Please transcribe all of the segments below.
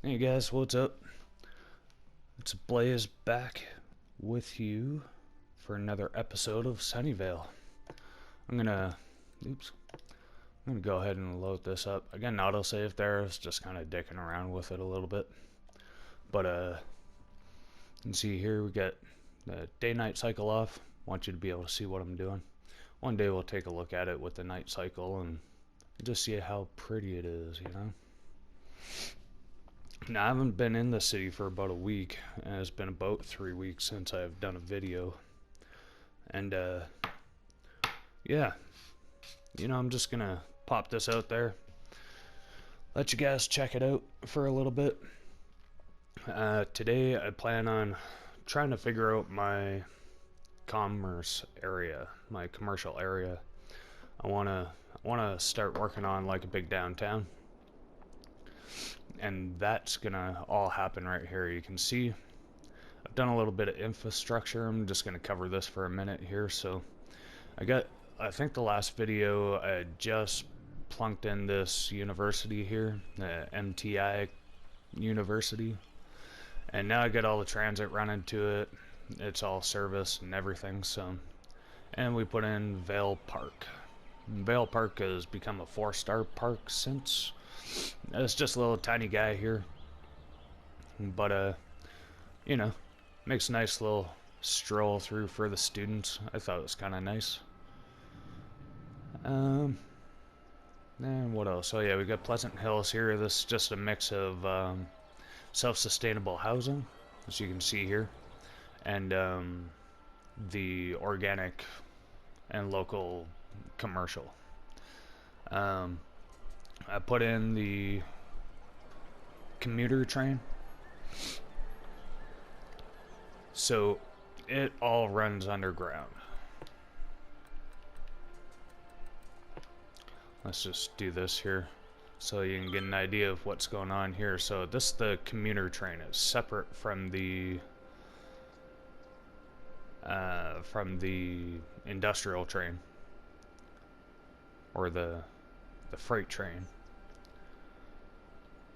Hey guys, what's up? It's Blaze back with you for another episode of Sunnyvale. I'm gonna go ahead and load this up. I got an autosave there. I was just kind of dicking around with it a little bit. But you can see here we got the day-night cycle off. Want you to be able to see what I'm doing. One day we'll take a look at it with the night cycle and just see how pretty it is, you know? Now, I haven't been in the city for about a week, and it's been about 3 weeks since I've done a video. And, yeah, you know, I'm just gonna pop this out there, let you guys check it out for a little bit. Today, I plan on trying to figure out my commerce area, my commercial area. I wanna start working on like a big downtown. And that's gonna all happen right here. You can see I've done a little bit of infrastructure. I'm just gonna cover this for a minute here. So I think the last video I just plunked in this university here, the MTI University, and now I got all the transit running to it. It's all service and everything. So, and we put in Vale Park. Vale Park has become a 4-star park since. It's just a little tiny guy here, but you know, makes a nice little stroll through for the students. I thought it was kind of nice. And what else? Oh yeah, we got Pleasant Hills here. This is just a mix of self-sustainable housing, as you can see here, and the organic and local commercial. I put in the commuter train, so it all runs underground. Let's just do this here so you can get an idea of what's going on here. So this, the commuter train, is separate from the industrial train, or the freight train.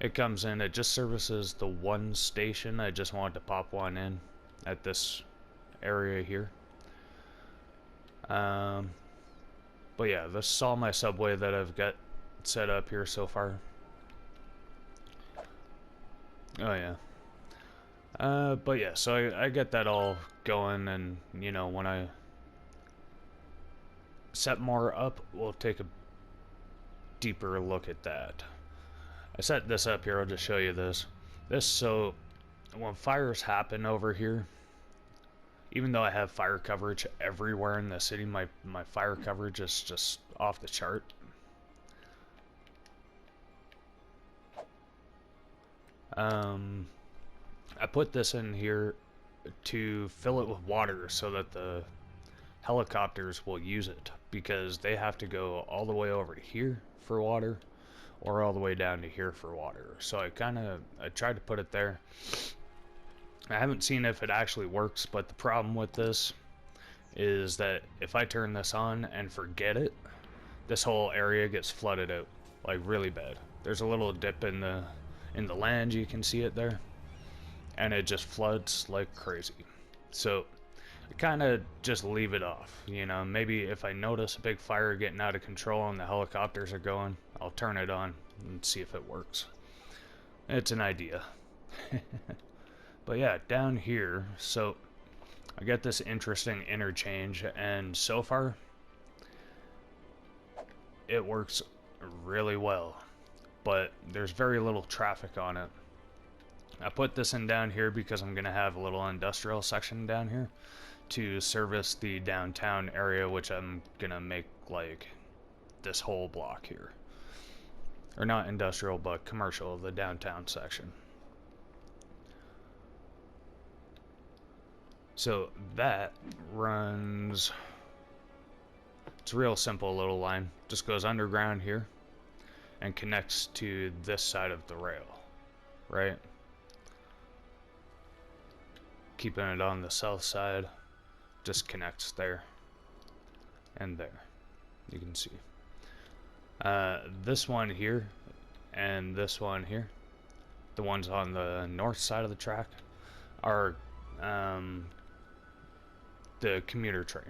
It comes in, it just services the one station. I just wanted to pop one in at this area here. But yeah, this is all my subway that I've got set up here so far. Oh yeah. But yeah, so I get that all going, and you know, when I set more up, we'll take a deeper look at that. I set this up here. I'll just show you this. So when fires happen over here, even though I have fire coverage everywhere in the city, my fire coverage is just off the chart. I put this in here to fill it with water so that the helicopters will use it, because they have to go all the way over to here for water, or all the way down to here for water. So I tried to put it there. I haven't seen if it actually works, but the problem with this is that if I turn this on and forget it, this whole area gets flooded out, like really bad. There's a little dip in the land, you can see it there, and it just floods like crazy. So I kind of just leave it off, you know. Maybe if I notice a big fire getting out of control and the helicopters are going, I'll turn it on and see if it works. It's an idea. But yeah, down here, so I got this interesting interchange, and so far it works really well, but there's very little traffic on it. I put this in down here because I'm gonna have a little industrial section down here to service the downtown area, which I'm gonna make like this whole block here. Or not industrial, but commercial, the downtown section. So that runs, it's a real simple little line, just goes underground here and connects to this side of the rail, right? Keeping it on the south side, just connects there and there. You can see this one here and this one here the ones on the north side of the track, are the commuter train.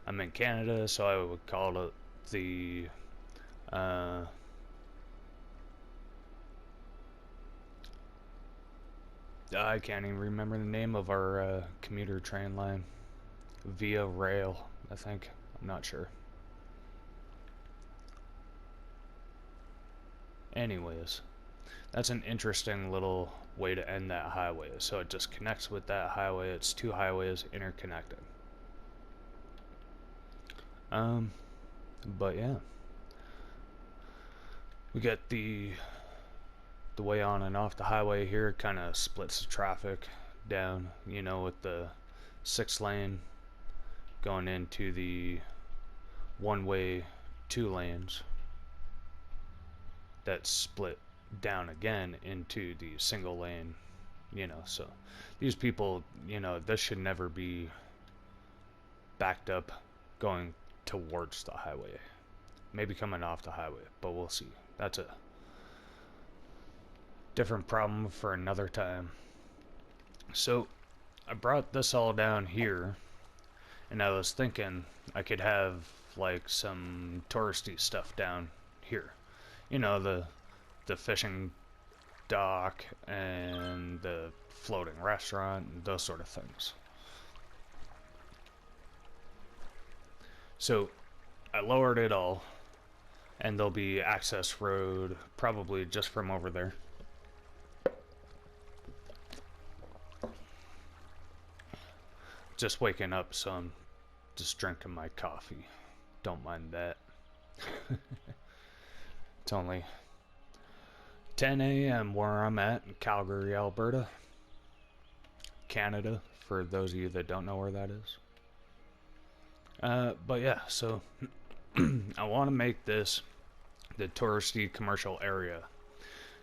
I'm in Canada, so I would call it the I can't even remember the name of our commuter train line. Via rail, I think. I'm not sure. Anyways, that's an interesting little way to end that highway. So it just connects with that highway. It's two highways interconnected. But yeah, we got the way on and off the highway here. Kind of splits the traffic down, you know, with the 6-lane going into the one-way 2 lanes that split down again into the single lane, you know. So these people, you know, this should never be backed up going towards the highway. Maybe coming off the highway, but we'll see. That's a different problem for another time. So I brought this all down here, and I was thinking I could have like some touristy stuff down here. You know, the fishing dock and the floating restaurant and those sort of things. So I lowered it all, and there'll be access road probably just from over there. Just waking up, so I'm just drinking my coffee. Don't mind that. It's only 10 a.m. where I'm at in Calgary, Alberta, Canada, for those of you that don't know where that is. But yeah, so I want to make this, the touristy commercial area,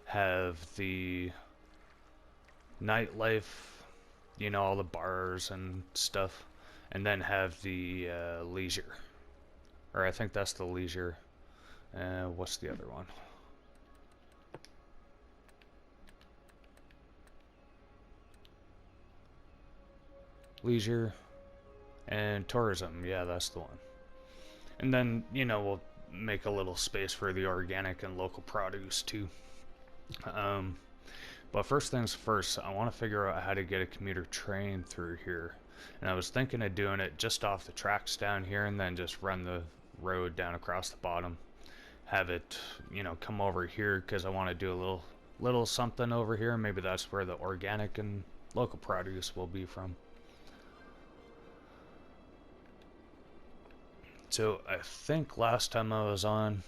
have the nightlife, you know, all the bars and stuff, and then have the leisure. Or I think that's the leisure. What's the other one? Leisure and tourism. Yeah, that's the one. And then, you know, we'll make a little space for the organic and local produce too. But first things first, I want to figure out how to get a commuter train through here. And I was thinking of doing it just off the tracks down here, and then just run the road down across the bottom. Have it, you know, come over here, because I want to do a little something over here. Maybe that's where the organic and local produce will be from. So I think last time I was on,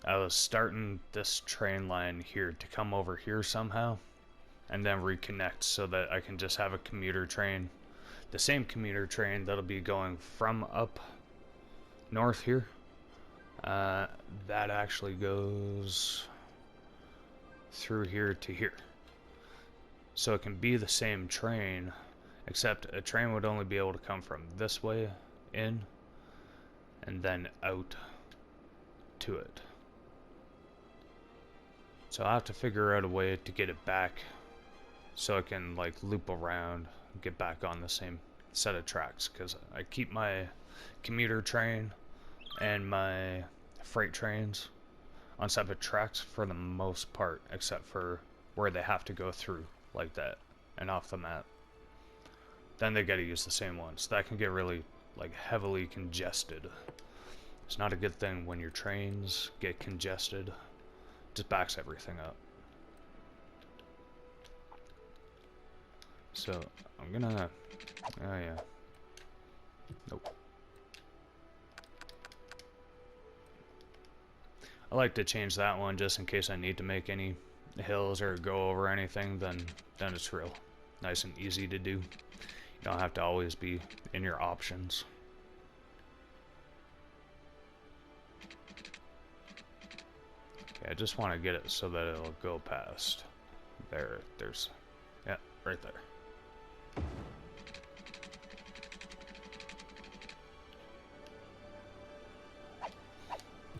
I was starting this train line here to come over here somehow, and then reconnect so that I can just have a commuter train, the same commuter train that'll be going from up north here. That actually goes through here to here. So it can be the same train, except a train would only be able to come from this way in and then out to it. So I'll have to figure out a way to get it back so I can like loop around and get back on the same set of tracks, because I keep my commuter train and my freight trains on separate tracks for the most part, except for where they have to go through like that and off the map. Then they gotta use the same ones. That can get really like heavily congested. It's not a good thing when your trains get congested. It just backs everything up. So I'm gonna, oh yeah, nope. I like to change that one just in case I need to make any hills or go over anything. Then it's real nice and easy to do. You don't have to always be in your options. Okay, I just want to get it so that it'll go past there. There's, yeah, right there.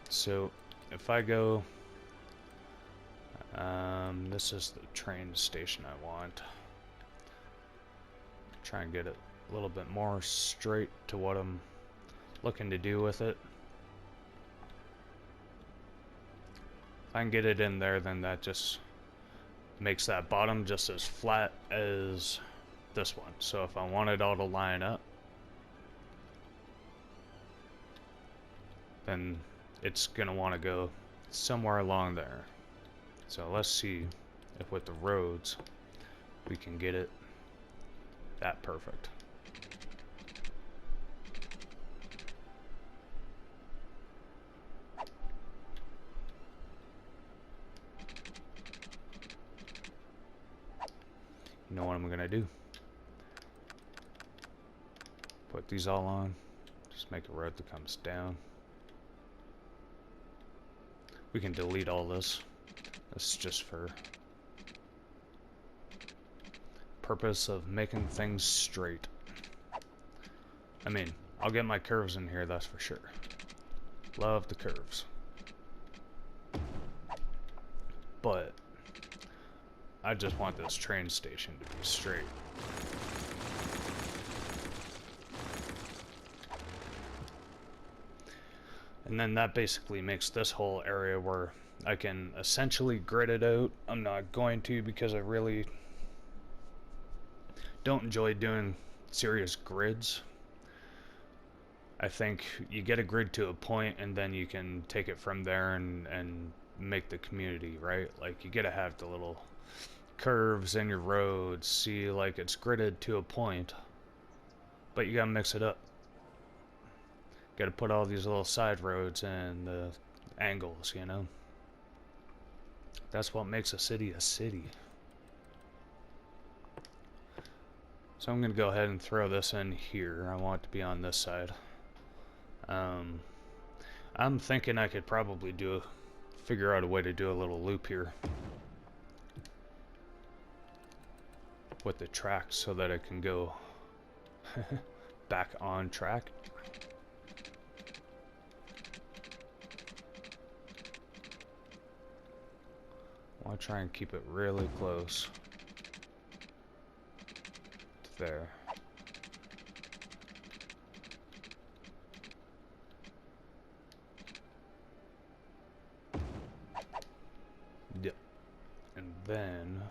So if I go This is the train station I want. Try and get it a little bit more straight to what I'm looking to do with it. If I can get it in there, then that just makes that bottom just as flat as this one. So if I want it all to line up, then it's gonna want to go somewhere along there. So let's see if with the roads we can get it that perfect. You know what I'm gonna do? Put these all on. Just make a road that comes down. We can delete all this. This is just for purpose of making things straight. I mean, I'll get my curves in here, that's for sure. Love the curves. But I just want this train station to be straight. And then that basically makes this whole area where I can essentially grid it out. I'm not going to because I really don't enjoy doing serious grids. I think you get a grid to a point and then you can take it from there and make the community, right? Like you gotta have the little curves in your roads. See, like it's gridded to a point, but you gotta mix it up. Gotta put all these little side roads and the angles, you know? That's what makes a city a city. So I'm gonna go ahead and throw this in here. I want it to be on this side. I'm thinking I could probably figure out a way to do a little loop here with the track so that it can go back on track. I want to try and keep it really close to there. Yep. And then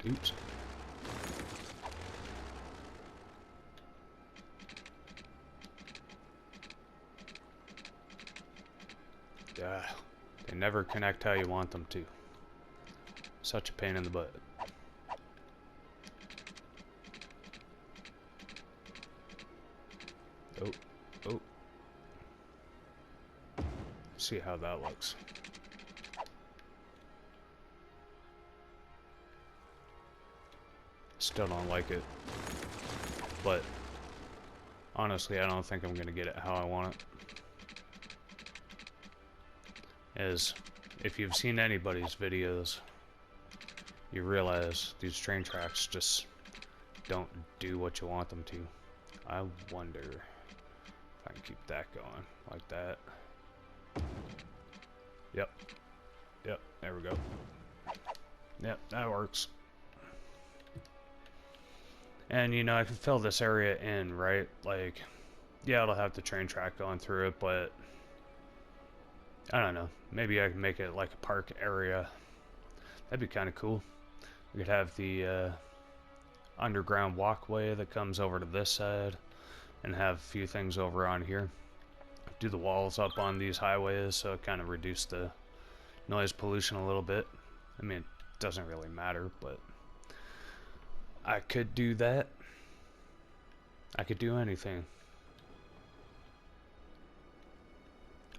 oops. Yeah, they never connect how you want them to. Such a pain in the butt. Oh, oh. See how that looks. Still don't like it, but honestly I don't think I'm gonna get it how I want it. As if you've seen anybody's videos, you realize these train tracks just don't do what you want them to. I wonder if I can keep that going like that. Yep, there we go. Yep, that works. And you know, I can fill this area in, right? Like, yeah, it'll have the train track going through it, but I don't know. Maybe I can make it like a park area. That'd be kind of cool. We could have the underground walkway that comes over to this side, and have a few things over on here. Do the walls up on these highways so it kind of reduce the noise pollution a little bit. I mean, it doesn't really matter, but I could do that. I could do anything.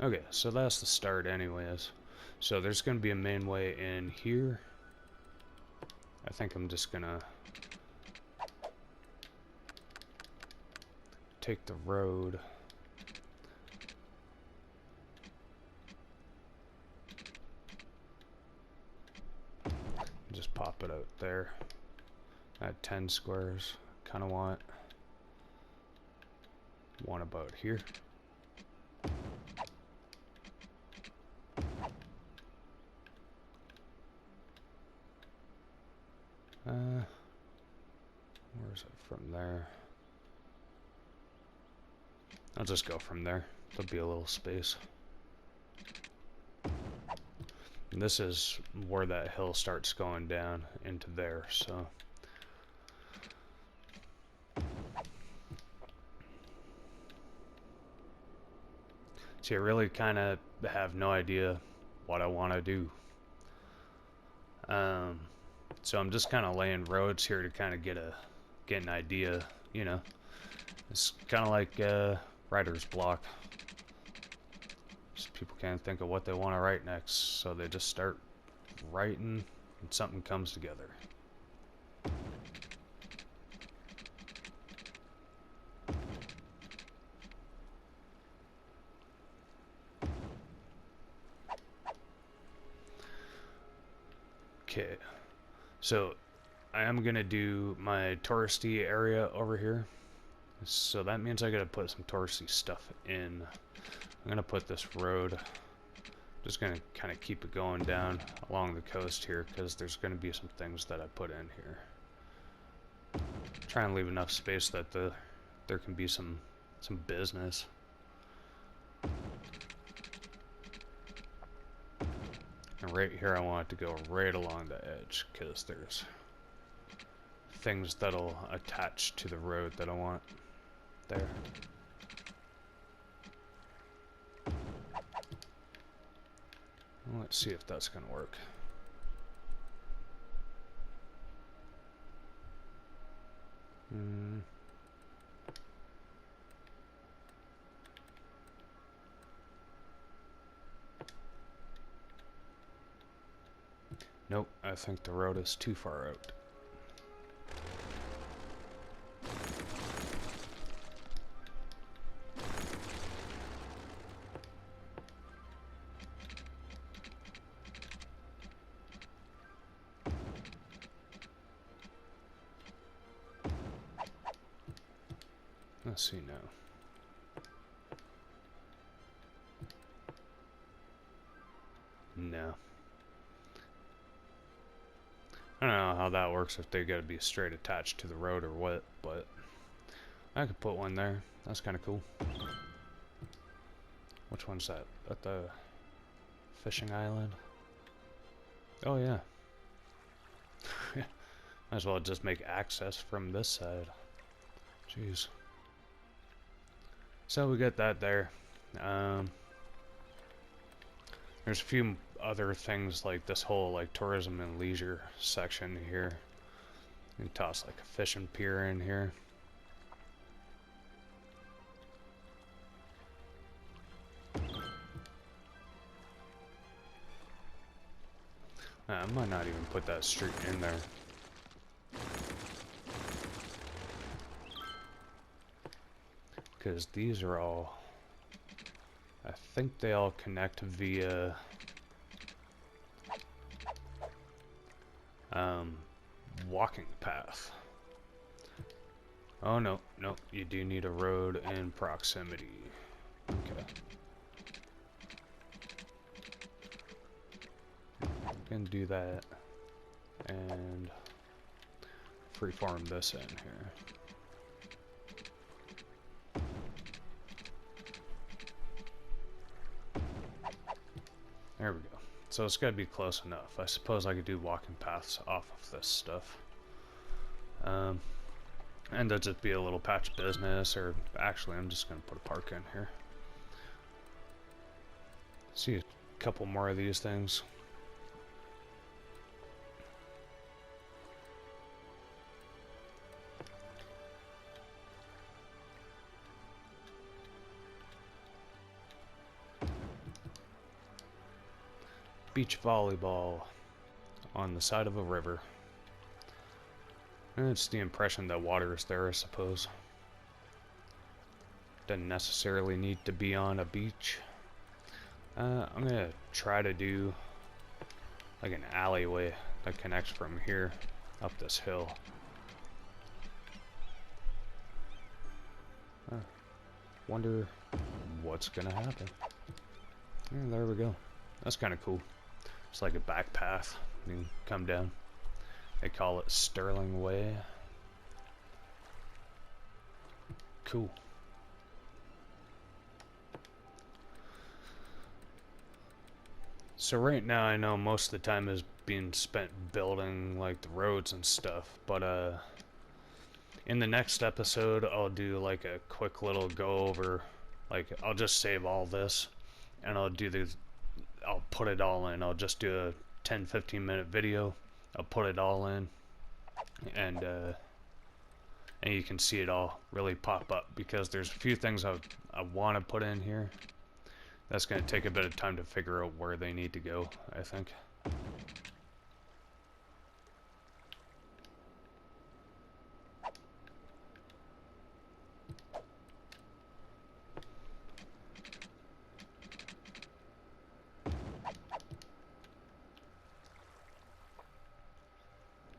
Okay, so that's the start anyways. So there's going to be a main way in here. I think I'm just going to take the road. Just pop it out there at 10 squares. Kind of want one about here. Where's it from there? I'll just go from there. There'll be a little space. And this is where that hill starts going down into there, so. See, I really kind of have no idea what I want to do. So I'm just kind of laying roads here to kind of get an idea, you know. It's kind of like writer's block. Just people can't think of what they want to write next, so they just start writing and something comes together. Okay, so I am gonna do my touristy area over here. So that means I gotta put some touristy stuff in. I'm gonna put this road, just gonna kind of keep it going down along the coast here, because there's gonna be some things that I put in here. Try and leave enough space that there can be some business. And right here I want it to go right along the edge, because there's things that'll attach to the road that I want there. Let's see if that's gonna work. Nope, I think the road is too far out. Let's see now. No. I don't know how that works, if they gotta be straight attached to the road or what, but I could put one there. That's kind of cool. Which one's that? At the fishing island? Oh yeah. Might as well just make access from this side. Jeez. So we got that there. There's a few other things like this whole like tourism and leisure section here. You can toss like a fishing pier in here. I might not even put that street in there. Because these are all, I think they all connect via walking path. Oh no, no, you do need a road in proximity. Okay. I'm gonna do that and freeform this in here. There we go. So it's got to be close enough. I suppose I could do walking paths off of this stuff. And there'll just be a little patch of business, or actually I'm just going to put a park in here. See a couple more of these things. beach volleyball on the side of a river. And it's the impression that water is there, I suppose. Doesn't necessarily need to be on a beach. I'm gonna try to do like an alleyway that connects from here up this hill. Wonder what's gonna happen. Yeah, there we go. That's kind of cool. It's like a back path. You can come down. They call it Sterling Way. Cool. So right now I know most of the time is being spent building like the roads and stuff, but in the next episode I'll do like a quick little go over, like I'll just save all this and I'll put it all in. I'll just do a 10-15 minute video. I'll put it all in and you can see it all really pop up, because there's a few things I want to put in here. That's going to take a bit of time to figure out where they need to go, I think.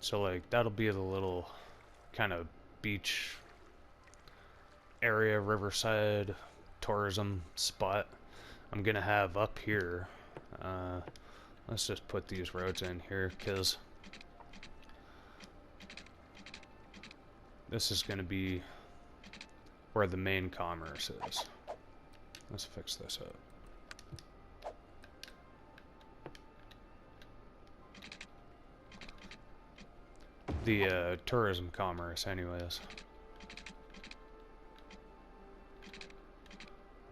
So like that'll be the little kind of beach area, riverside tourism spot I'm gonna have up here. Let's just put these roads in here, because this is gonna be where the main commerce is. Let's fix this up. The tourism commerce anyways.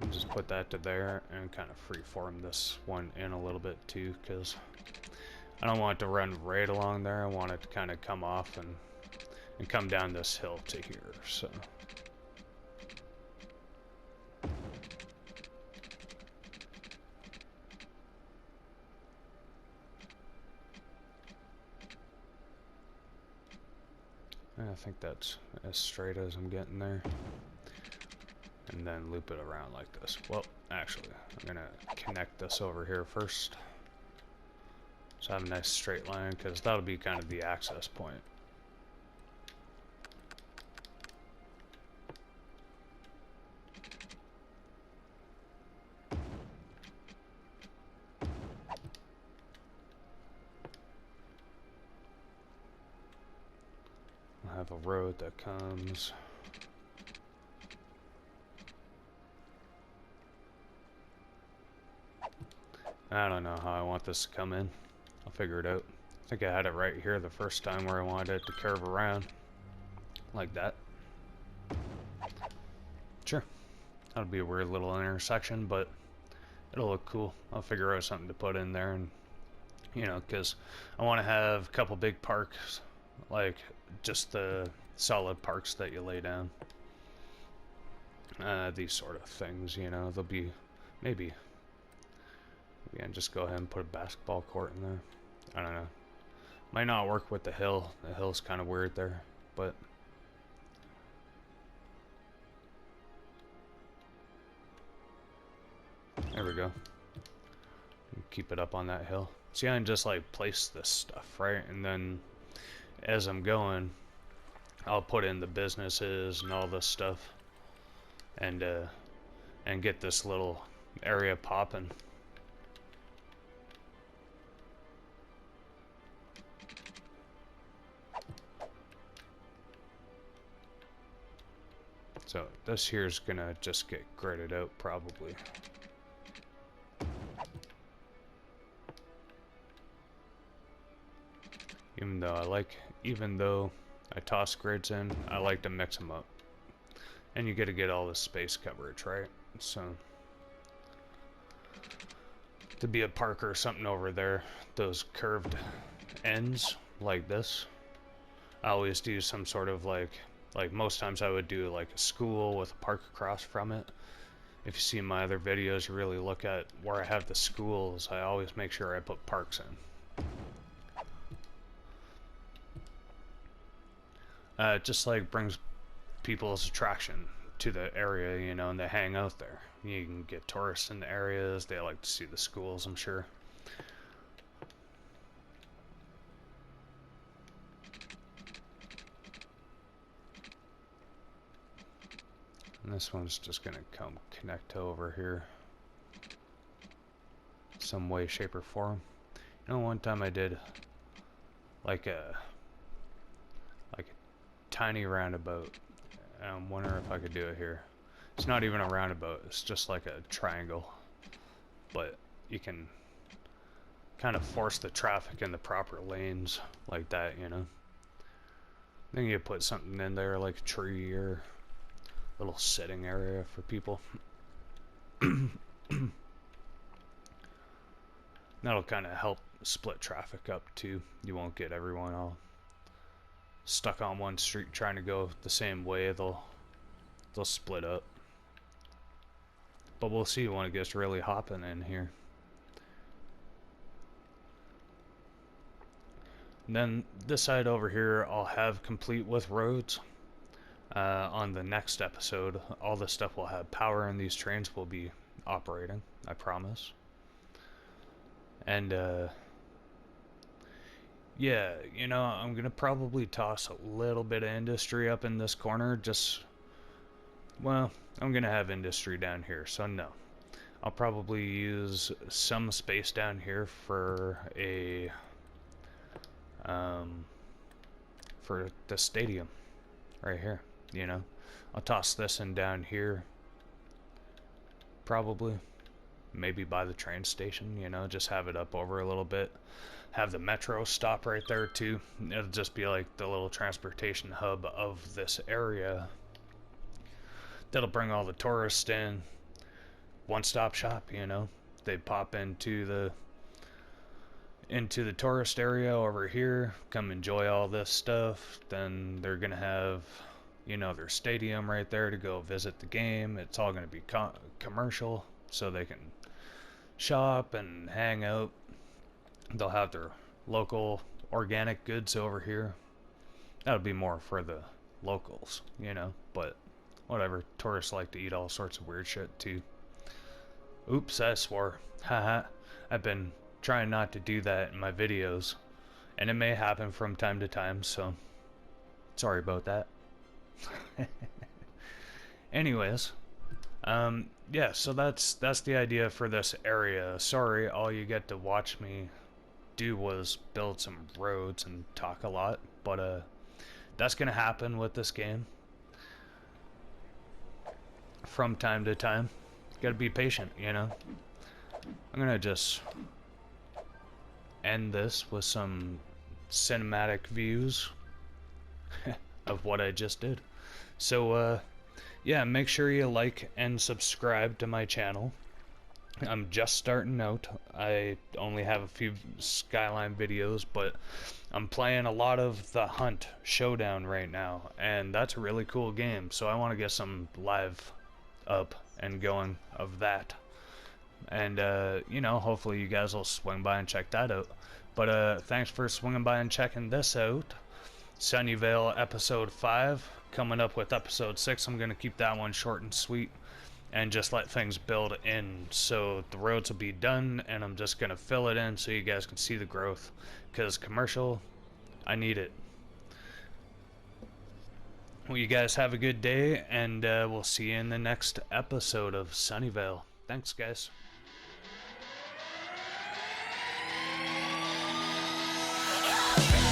I'll just put that to there and kind of freeform this one in a little bit too, because I don't want it to run right along there. I want it to kind of come off and come down this hill to here, so. I think that's as straight as I'm getting there. And then loop it around like this. Well, actually, I'm gonna connect this over here first. So I have a nice straight line, because that'll be kind of the access point. I'll have a road that comes. I don't know how I want this to come in. I'll figure it out. I think I had it right here the first time where I wanted it to curve around. Like that. Sure. That'll be a weird little intersection, but it'll look cool. I'll figure out something to put in there, and you know, because I want to have a couple big parks, like just the solid parks that you lay down. These sort of things, you know, they'll be maybe. Yeah, just go ahead and put a basketball court in there. I don't know. Might not work with the hill. The hill's kind of weird there, but there we go. Keep it up on that hill. See, I can just like place this stuff, right? And then as I'm going, I'll put in the businesses and all this stuff, and get this little area popping. So this here is gonna just get gridded out probably. Even though I toss grids in, I like to mix them up. And you gotta get all the space coverage, right? So to be a park or something over there, those curved ends like this, I always do some sort of like most times I would do like a school with a park across from it, if you see my other videos, you really look at where I have the schools, I always make sure I put parks in. It just like brings people's attraction to the area, you know, and they hang out there. You can get tourists in the areas, they like to see the schools, I'm sure. And this one's just gonna come connect over here some way, shape, or form. You know, one time I did like a tiny roundabout, and I'm wondering if I could do it here. It's not even a roundabout, it's just like a triangle, but you can kind of force the traffic in the proper lanes like that, you know. Then you put something in there like a tree or little sitting area for people. That'll kind of help split traffic up too. You won't get everyone all stuck on one street trying to go the same way. They'll split up. But we'll see when it gets really hopping in here. And then this side over here I'll have complete with roads. On the next episode, all this stuff will have power and these trains will be operating, I promise. And yeah, you know, I'm gonna probably toss a little bit of industry up in this corner. Just, well, I'm gonna have industry down here, so no. I'll probably use some space down here for a for the stadium right here. You know, I'll toss this in down here, probably, maybe by the train station, you know, just have it up over a little bit, have the metro stop right there too. It'll just be like the little transportation hub of this area that'll bring all the tourists in. One-stop shop, you know. They pop into the tourist area over here, come enjoy all this stuff, then they're gonna have, you know, their stadium right there to go visit the game. It's all going to be commercial, so they can shop and hang out. They'll have their local organic goods over here. That'll be more for the locals, you know, but whatever. Tourists like to eat all sorts of weird shit too. Oops, I swore. Haha. I've been trying not to do that in my videos, and it may happen from time to time, so sorry about that. Anyways, yeah, so that's the idea for this area. Sorry, all you get to watch me do was build some roads and talk a lot, but that's gonna happen with this game from time to time. Gotta be patient, you know. I'm gonna just end this with some cinematic views of what I just did. So yeah, make sure you like and subscribe to my channel. I'm just starting out. I only have a few Skyline videos, but I'm playing a lot of the Hunt Showdown right now, and that's a really cool game, so I want to get some live up and going of that. And you know, hopefully you guys will swing by and check that out. But thanks for swinging by and checking this out. Sunnyvale episode 5, coming up with episode 6. I'm going to keep that one short and sweet and just let things build in. So the roads will be done, and I'm just going to fill it in so you guys can see the growth, because commercial, I need it. Well, you guys have a good day, and we'll see you in the next episode of Sunnyvale. Thanks, guys. Yeah.